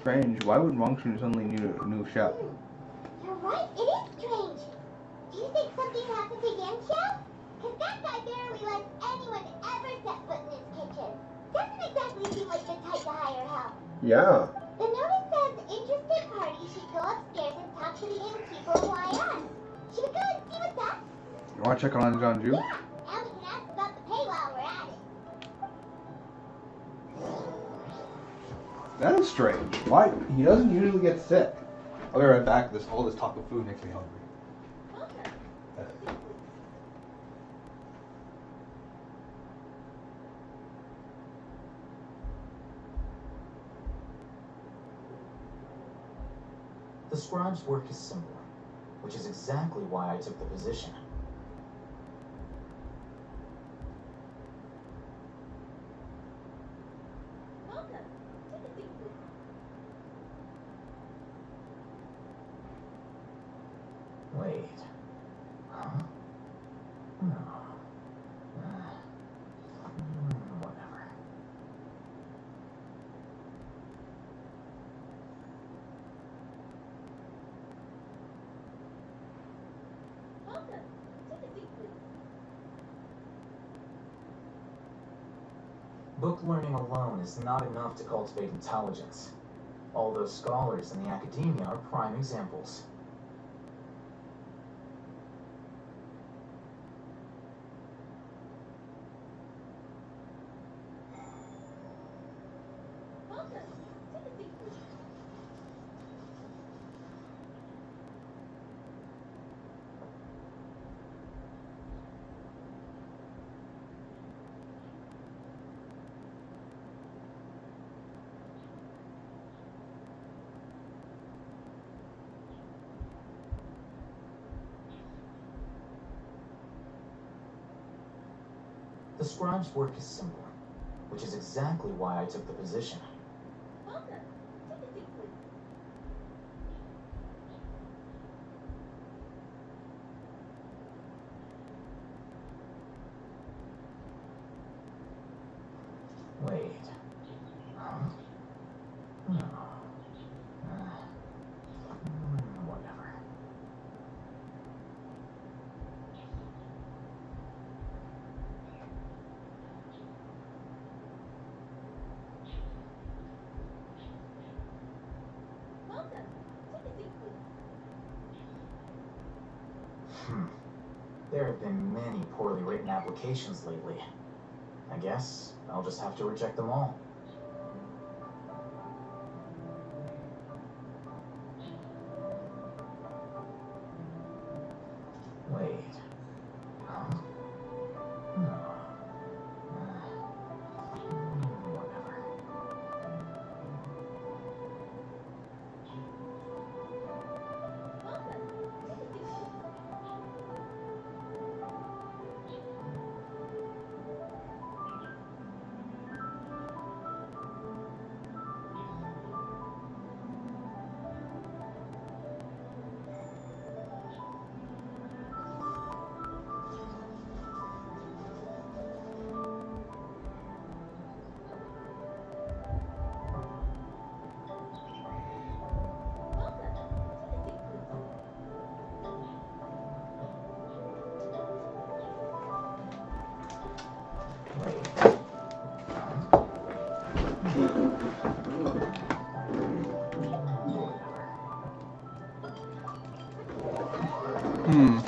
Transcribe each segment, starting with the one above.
Strange. Why would Mongshoon suddenly need a new chef? You're right, it is strange. Do you think something happened again, Chef? Because that guy barely lets anyone ever set foot in his kitchen. Doesn't exactly seem like the type to hire help. Yeah. The notice says interested parties should go upstairs and talk to the innkeeper why us. Should we go and see what's up? You want to check on John Jew? Yeah, and we can ask about the pay while we're at it. That is strange. Why? He doesn't usually get sick. I'll be right back. All this talk of food makes me hungry. The scribe's work is simple, which is exactly why I took the position. Wait. Huh? No. Whatever. Book learning alone is not enough to cultivate intelligence. All those scholars in the academia are prime examples. The scribe's work is simple, which is exactly why I took the position. Wait. Huh? No. Whatever. There have been many poorly written applications lately. I guess I'll just have to reject them all. Wait. Huh? No. Whatever. Hmm.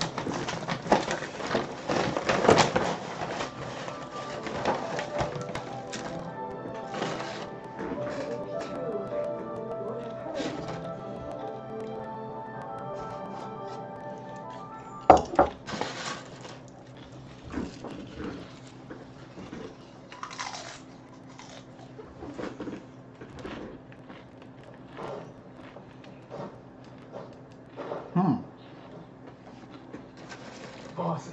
Boss,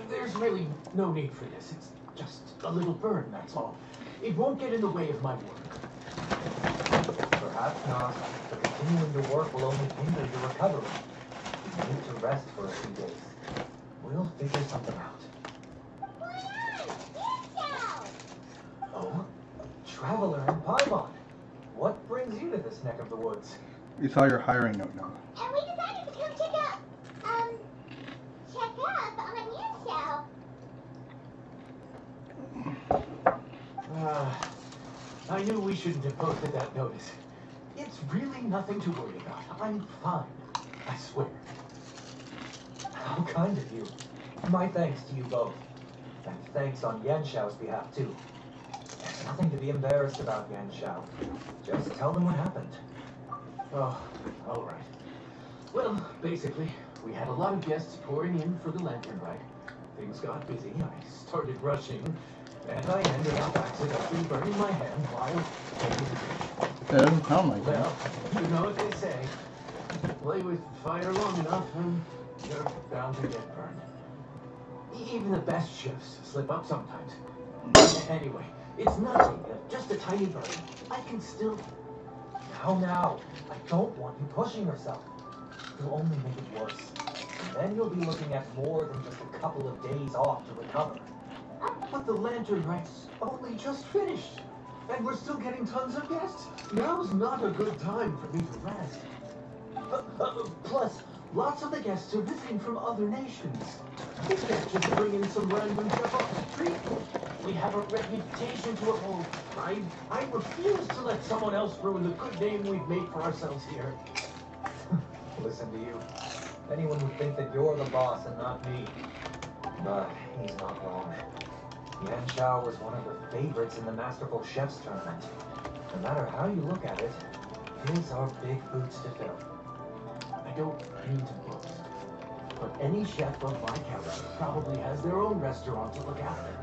there's really no need for this. It's just a little burn, that's all. It won't get in the way of my work. Perhaps not, but continuing your work will only hinder your recovery. You need to rest for a few days. We'll figure something out. Oh, Traveler and Paimon. What brings you to this neck of the woods? We saw your hiring note now. And we decided to come check up on Yanxiao. I knew we shouldn't have posted that notice. It's really nothing to worry about. I'm fine. I swear. How kind of you. My thanks to you both. And thanks on Yanxiao's behalf, too. There's nothing to be embarrassed about, Yanxiao. Just tell them what happened. Oh, all right. Well, basically, we had a lot of guests pouring in for the lantern ride. Things got busy. I started rushing, and I ended up accidentally burning my hand while taking the drink. That doesn't sound like that. Well, you know what they say. Play with fire long enough, and you're bound to get burned. Even the best chefs slip up sometimes. Anyway, it's nothing. Just a tiny burn. I can still... Now. I don't want you pushing yourself. You'll only make it worse. And then you'll be looking at more than just a couple of days off to recover. But the lantern ride's only just finished. And we're still getting tons of guests. Now's not a good time for me to rest. Plus, lots of the guests are visiting from other nations. We can't just bring in some random chef off the street. We have a reputation to uphold. I refuse to let someone else ruin the good name we've made for ourselves here. Listen to you. Anyone would think that you're the boss and not me. But he's not wrong. Yanxiao was one of the favorites in the Masterful Chefs tournament. No matter how you look at it, his are big boots to fill. I don't mean to boast, but any chef of my caliber probably has their own restaurant to look after.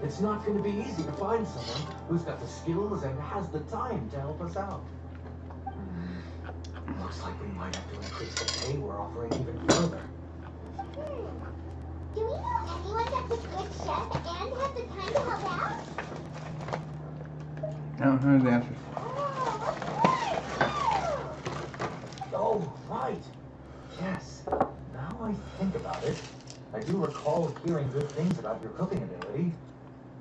It's not going to be easy to find someone who's got the skills and has the time to help us out. Looks like we might have to increase the pay we're offering even further. Do we know anyone that's a good chef and has the time to help out? I don't know the answer. Oh, right. Yes. Now I think about it, I do recall hearing good things about your cooking ability.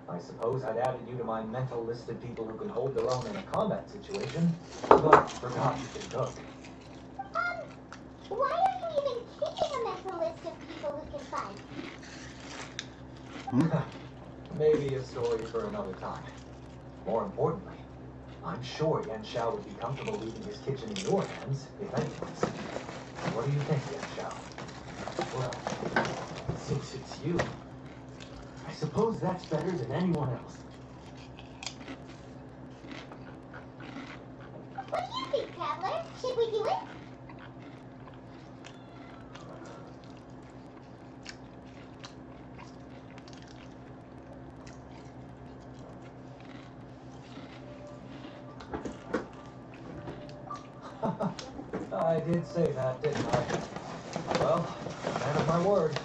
I suppose I'd added you to my mental list of people who can hold their own in a combat situation, but forgot you can cook. Why are you even keeping a mental list of people who can fight? Maybe a story for another time. More importantly, I'm sure Yanxiao would be comfortable leaving his kitchen in your hands, if anyone's. What do you think, Yanxiao? Well, since it's you, I suppose that's better than anyone else. What do you think, Traveler? Should we do it? I did say that, didn't I? Well, man of my word,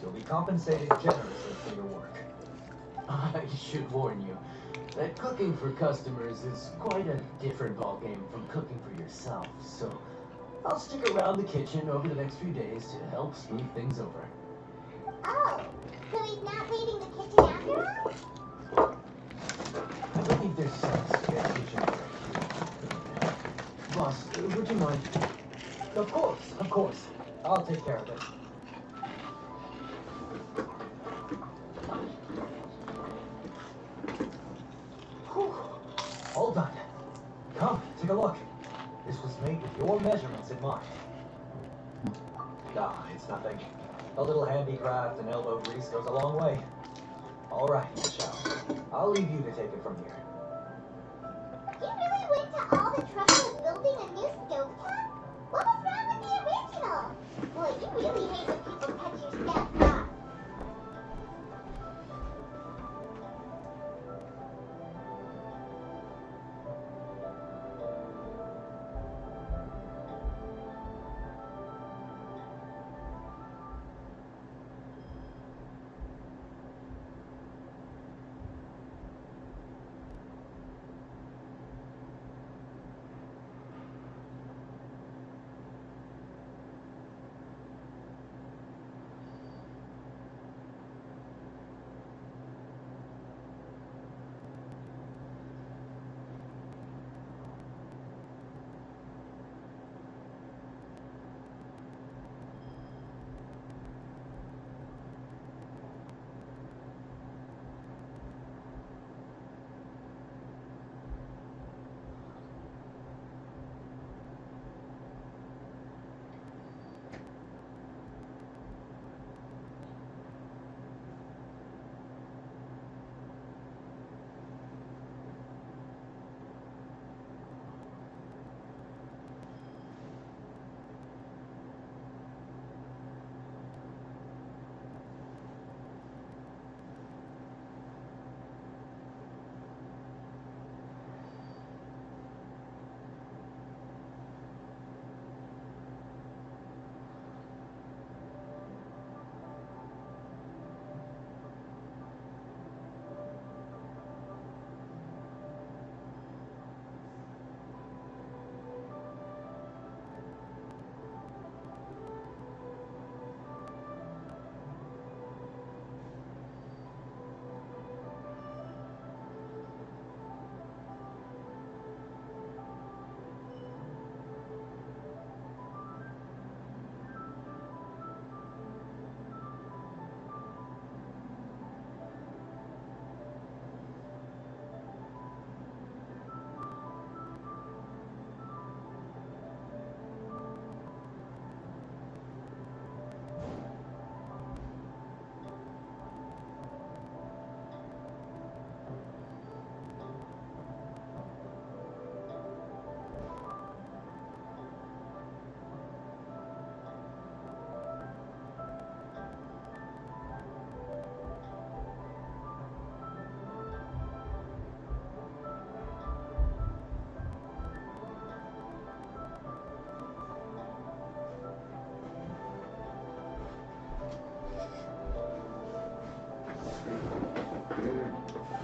you'll be compensated generously for your work. I should warn you that cooking for customers is quite a different ballgame from cooking for yourself, so I'll stick around the kitchen over the next few days to help smooth things over. Oh, so he's not leaving the kitchen after all? I believe there's some spare kitchen right here. Boss, would you mind? Of course. I'll take care of it. Whew. All done. Come, take a look. This was made with your measurements in mind. Nah, it's nothing. A little handicraft and elbow grease goes a long way. All right, Michelle. I'll leave you to take it from here. You really went to all the trouble of building a new stovetop? What was wrong with the original? Boy, you really hate when people touch your stuff, huh?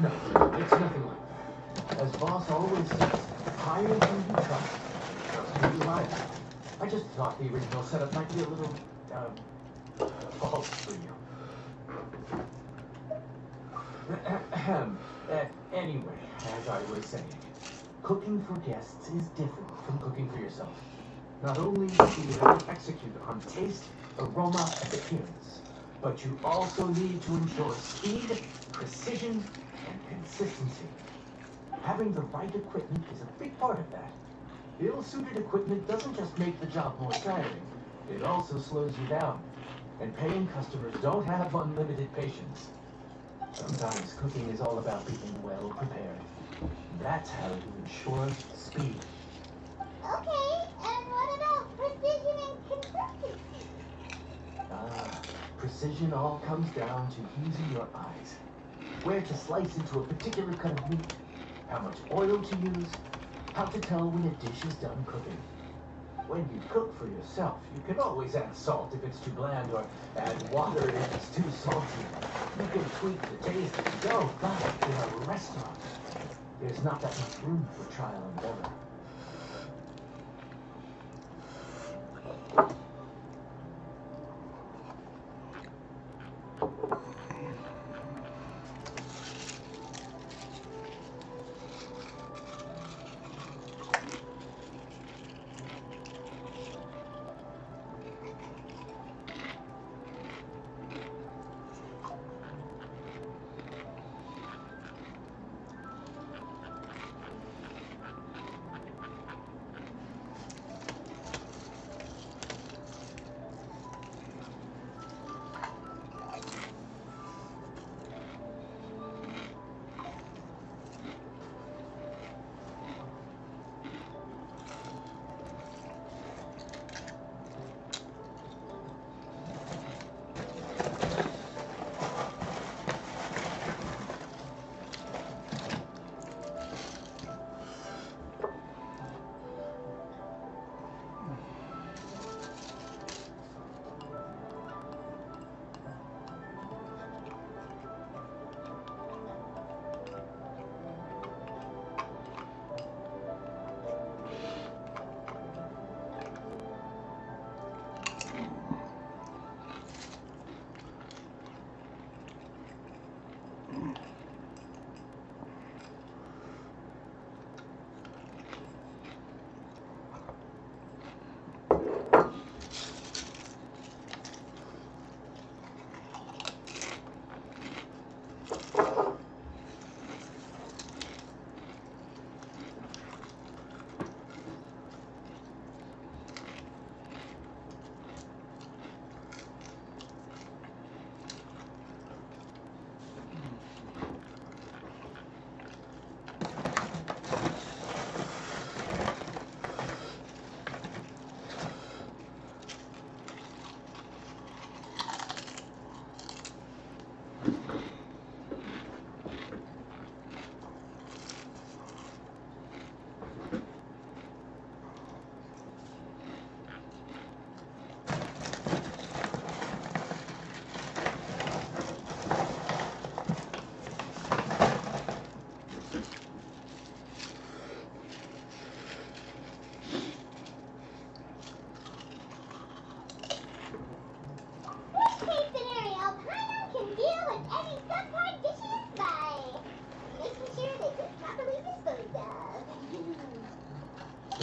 No, it's nothing like that. As boss always says, hire who you trust. Trust who you like. I just thought the original setup might be a little, false for you. Anyway, as I was saying, cooking for guests is different from cooking for yourself. Not only do you have to execute on taste, aroma, and appearance, but you also need to ensure speed, precision, and consistency. Having the right equipment is a big part of that. Ill-suited equipment doesn't just make the job more tiring, it also slows you down. And paying customers don't have unlimited patience. Sometimes cooking is all about being well prepared. That's how you ensure speed. Okay, and what about precision and consistency? Precision all comes down to using your eyes. Where to slice into a particular cut of meat, how much oil to use, how to tell when a dish is done cooking. When you cook for yourself, you can always add salt if it's too bland or add water if it's too salty. You can tweak the taste as you go, but in a restaurant, there's not that much room for trial and error.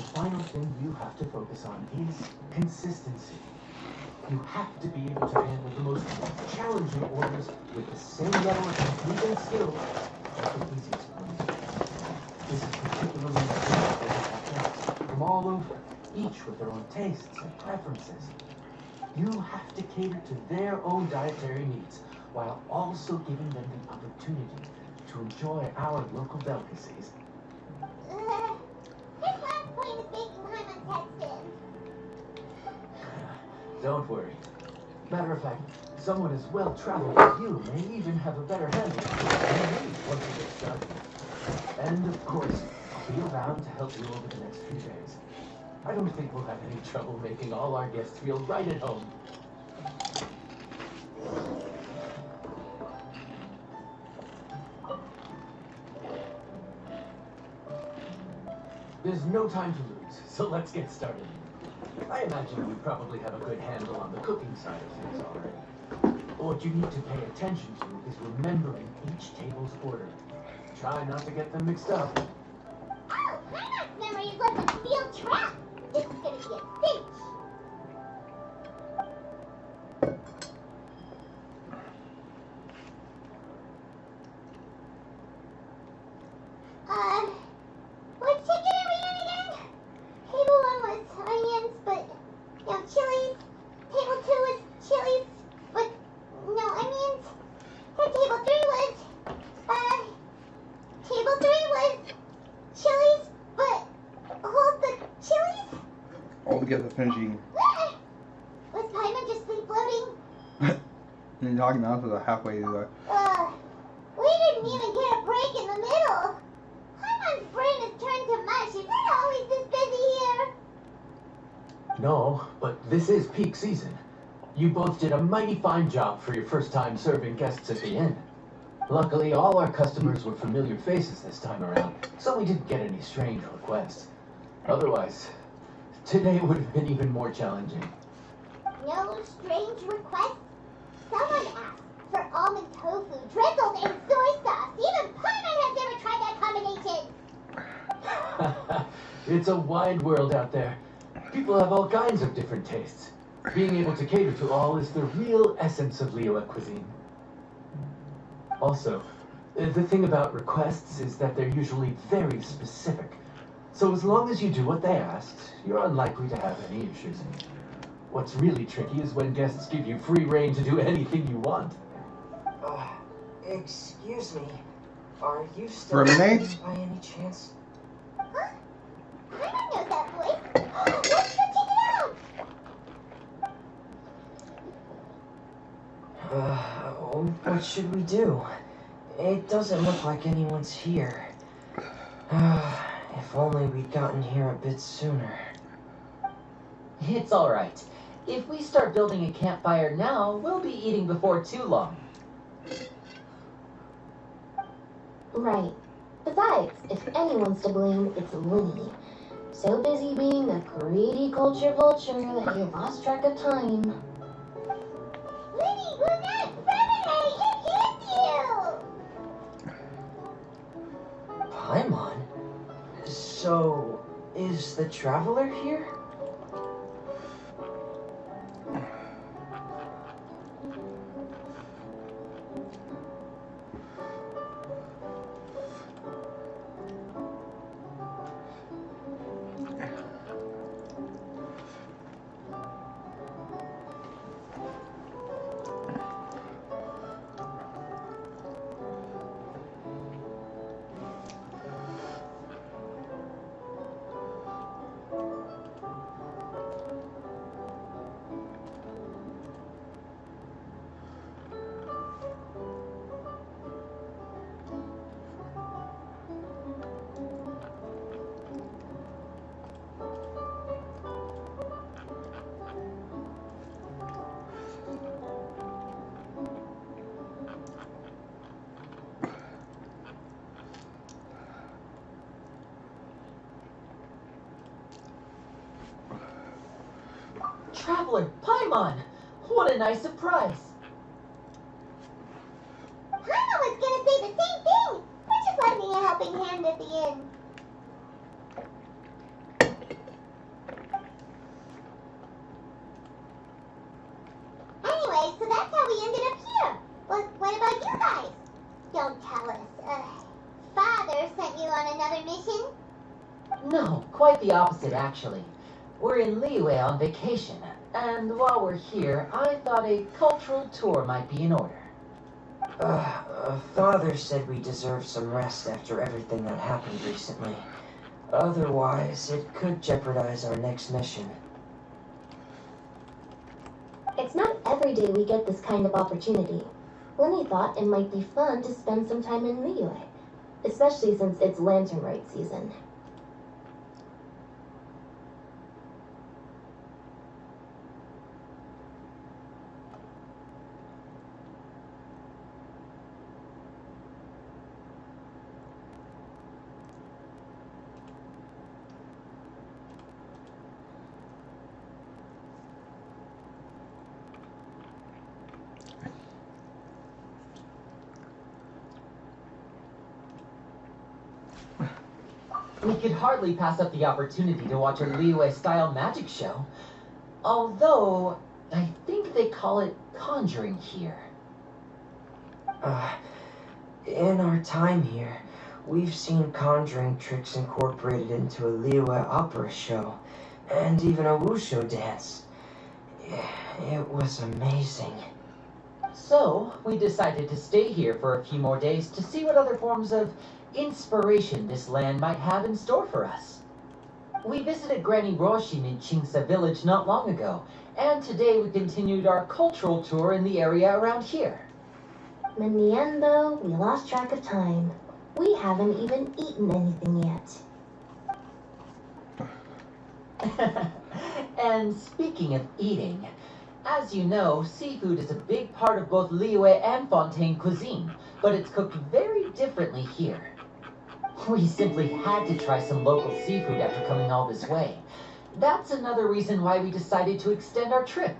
the final thing you have to focus on is consistency. You have to be able to handle the most challenging orders with the same level of technique and skill as the easiest ones. This is particularly important for the athletes from all over, each with their own tastes and preferences. You have to cater to their own dietary needs while also giving them the opportunity to enjoy our local delicacies. His last point is making time on test Don't worry. Matter of fact, someone as well-traveled as you may even have a better handle than me once you get started. And of course, I'll be around to help you over the next few days. I don't think we'll have any trouble making all our guests feel right at home. There's no time to lose, so let's get started. I imagine you probably have a good handle on the cooking side of things already. What you need to pay attention to is remembering each table's order. Try not to get them mixed up. Oh, Pineap's memory is like a steel trap. This is gonna be a cinch. What chicken are we in again? Table 1 was onions, but no chilies. Table 2 was chilies, but no onions. And table 3 was, table 3 was chilies, but hold the chilies? All together finishing. Was Paimon just free floating? You're talking now to the halfway to the. We didn't even get a break in the middle. Paimon's brain has turned to mush. Is it always this busy here? No, but this is peak season. You both did a mighty fine job for your first time serving guests at the inn. Luckily, all our customers were familiar faces this time around, so we didn't get any strange requests. Otherwise, today would have been even more challenging. No strange requests? Someone asked for almond tofu drizzled in soy sauce. Even Paimon has never tried that combination. It's a wide world out there. People have all kinds of different tastes. Being able to cater to all is the real essence of Liyue cuisine. Also, the thing about requests is that they're usually very specific. So as long as you do what they asked, you're unlikely to have any issues. What's really tricky is when guests give you free rein to do anything you want. Excuse me. Are you still Renee? by any chance? Huh? Paimon knows that voice. Let's go check it out. What should we do? It doesn't look like anyone's here. If only we'd gotten here a bit sooner. It's alright. If we start building a campfire now, we'll be eating before too long. Right. Besides, if anyone's to blame, it's Winnie. So busy being a greedy culture vulture that he lost track of time. Winnie, we're not Feminine. It is you. Paimon? So, is the traveler here? Traveler, Paimon! What a nice surprise! Paimon was gonna say the same thing. We're just lending a helping hand at the end. so that's how we ended up here. Well, what about you guys? Don't tell us. Father sent you on another mission? No, quite the opposite, actually. We're in Liyue on vacation, and while we're here, I thought a cultural tour might be in order. Father said we deserve some rest after everything that happened recently. Otherwise, it could jeopardize our next mission. It's not every day we get this kind of opportunity. Lenny thought it might be fun to spend some time in Liyue, especially since it's lantern rite season. We could hardly pass up the opportunity to watch a Liyue-style magic show. Although, I think they call it conjuring here. In our time here, we've seen conjuring tricks incorporated into a Liyue opera show, and even a wushu dance. It was amazing. So, we decided to stay here for a few more days to see what other forms of inspiration this land might have in store for us. We visited Granny Roshin in Chingsa village not long ago, and today we continued our cultural tour in the area around here. In the end, though, we lost track of time. We haven't even eaten anything yet. And speaking of eating, as you know, seafood is a big part of both Liyue and Fontaine cuisine, but it's cooked very differently here. We simply had to try some local seafood after coming all this way. That's another reason why we decided to extend our trip.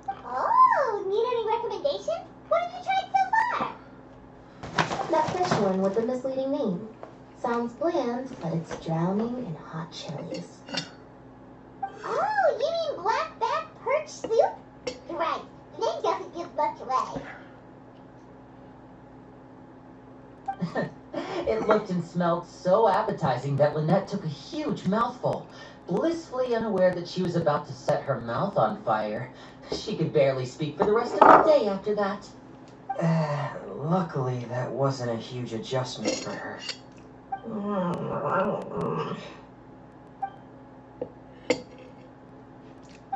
Oh, need any recommendations? What have you tried so far? That fish one with the misleading name. Sounds bland, but it's drowning in hot chilies. Oh, you mean black back perch soup? Right, the name doesn't give much away. It looked and smelled so appetizing that Lynette took a huge mouthful, blissfully unaware that she was about to set her mouth on fire. She could barely speak for the rest of the day after that. Luckily, that wasn't a huge adjustment for her.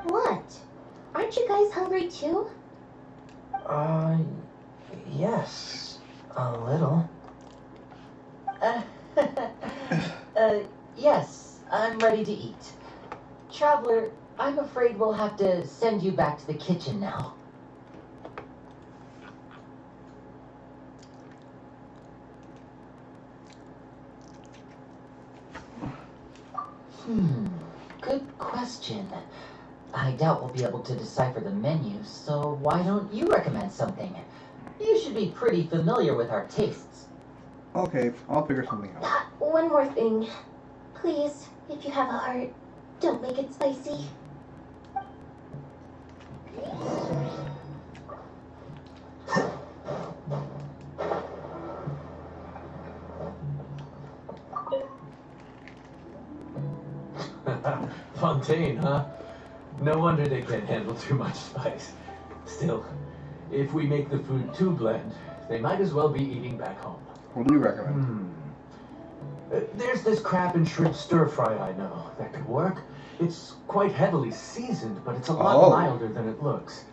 What? Aren't you guys hungry too? Yes. A little. Yes, I'm ready to eat. Traveler, I'm afraid we'll have to send you back to the kitchen now. Good question. I doubt we'll be able to decipher the menu, so why don't you recommend something? You should be pretty familiar with our tastes. Okay, I'll figure something out. One more thing. Please, if you have a heart, don't make it spicy. Fontaine, huh? No wonder they can't handle too much spice. Still, if we make the food too bland, they might as well be eating back home. What do you recommend? There's this crab and shrimp stir fry I know that could work. It's quite heavily seasoned, but it's a lot milder than it looks.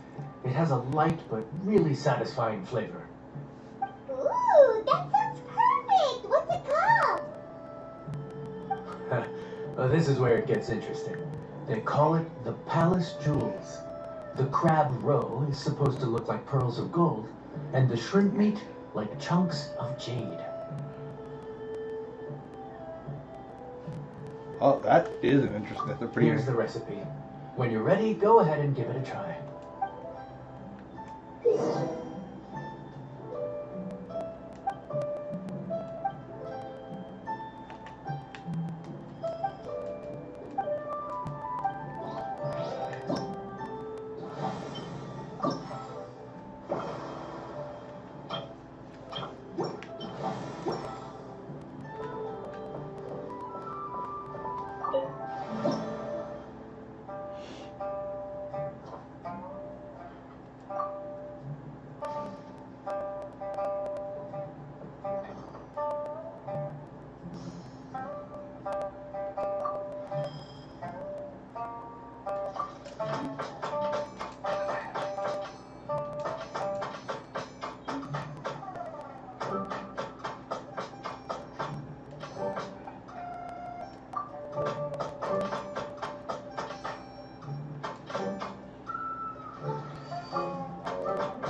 It has a light but really satisfying flavor. Ooh, that sounds perfect! What's it called? This is where it gets interesting. They call it the Palace Jewels. The crab roe is supposed to look like pearls of gold, and the shrimp meat like chunks of jade. Oh, that is an interesting. That's a pretty. Here's the recipe. When you're ready, go ahead and give it a try.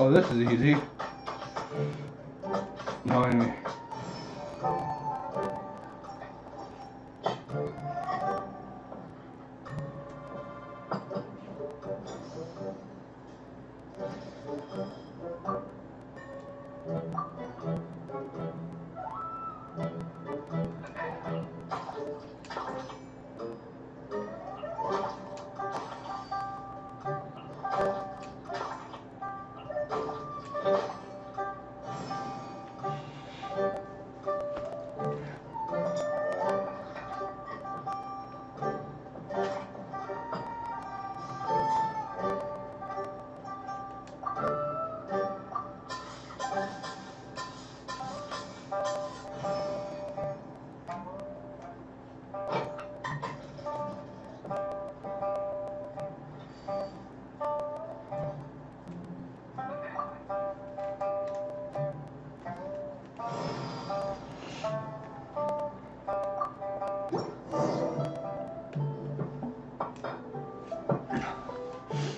Oh, this is easy. Knowing me.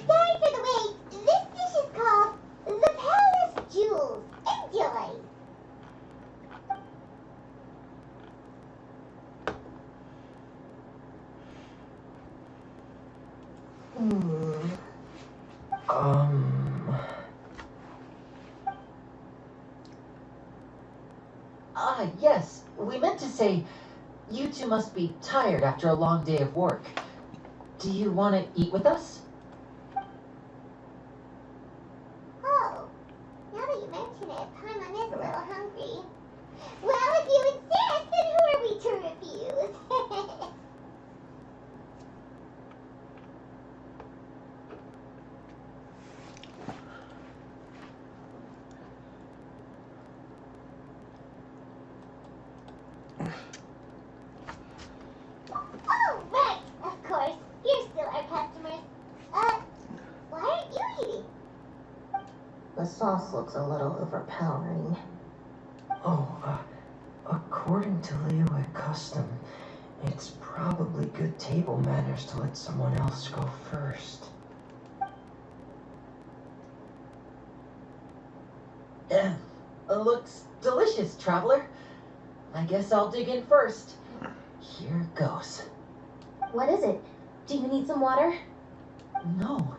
Sorry for the wait. This dish is called the Palace Jewels. Enjoy. Yes, we meant to say, you two must be tired after a long day of work. Do you want to eat with us? Oh, now that you mention it, Paimon is a little hungry. Well, if you insist, then who are we to refuse? Oh, right, of course. You're still our customers. Why aren't you eating? The sauce looks a little overpowering. Oh, according to Liyue custom, it's probably good table manners to let someone else go first. Looks delicious, traveler. I guess I'll dig in first. Here goes. What is it? Do you need some water? No,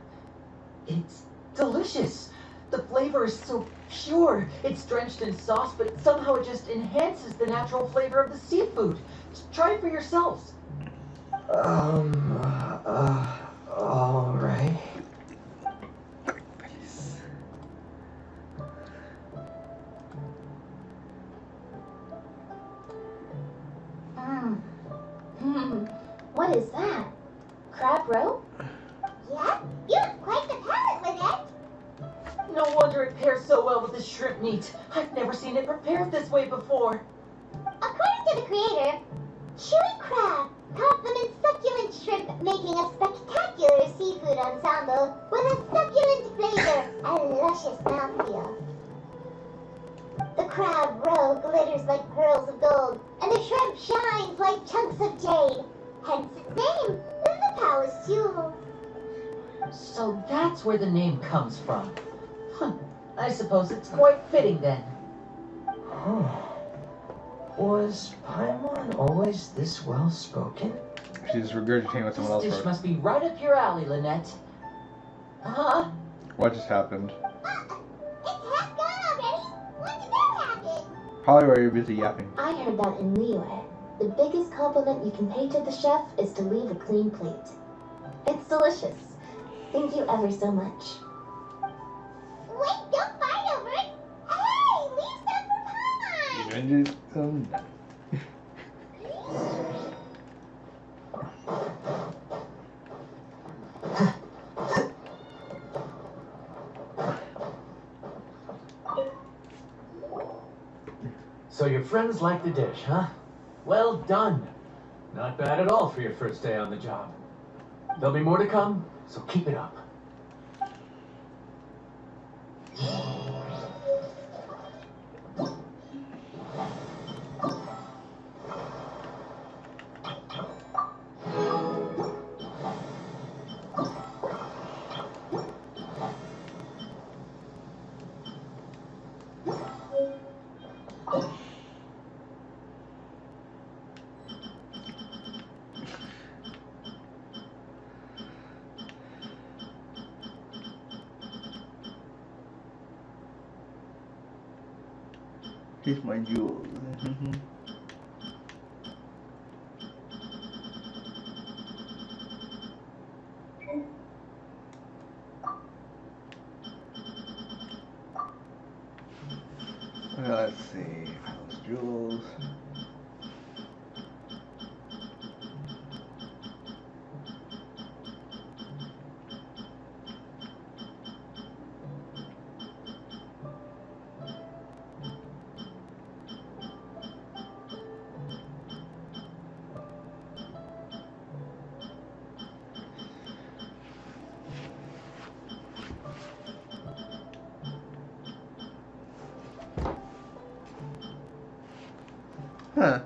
it's delicious. The flavor is so pure. It's drenched in sauce, but somehow it just enhances the natural flavor of the seafood. Just try it for yourselves. All right. What is that? Crab roe? Yeah, you have quite the palate, Lynette. No wonder it pairs so well with the shrimp meat. I've never seen it prepared this way before. According to the creator, chewy crab complements succulent shrimp, making a spectacular seafood ensemble with a succulent flavor and luscious mouthfeel. The crab roe glitters like pearls of gold, and the shrimp shines like chunks of jade. Hence its name, the Palace Jewels. So that's where the name comes from. Huh. I suppose it's quite fitting then. Oh. Was Paimon always this well spoken? She's regurgitating what someone else This dish wrote. must be right up your alley, Lynette. Huh? What just happened? It's half gone already? When did that happen? Probably while you're busy yapping. I heard that in Liyue. The biggest compliment you can pay to the chef is to leave a clean plate. It's delicious. Thank you ever so much. Wait, don't fight over it. Hey, leave some for Paimon. Even just some. So your friends like the dish, huh? Well done. Not bad at all for your first day on the job. There'll be more to come, so keep it up. Here's my jewels. Let's see, those jewels. Huh.